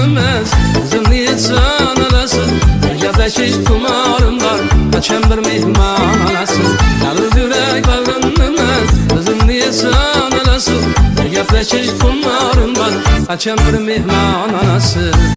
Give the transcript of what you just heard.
emas, o'zimni yetsan olasan. Birgaplashi xumorim bor, qachon bir mehmon olasan. Qalb yurak bag'rim emas, o'zimni yetsan olasan. Birgaplashi xumorim bor, qachon bir mehmon olasan.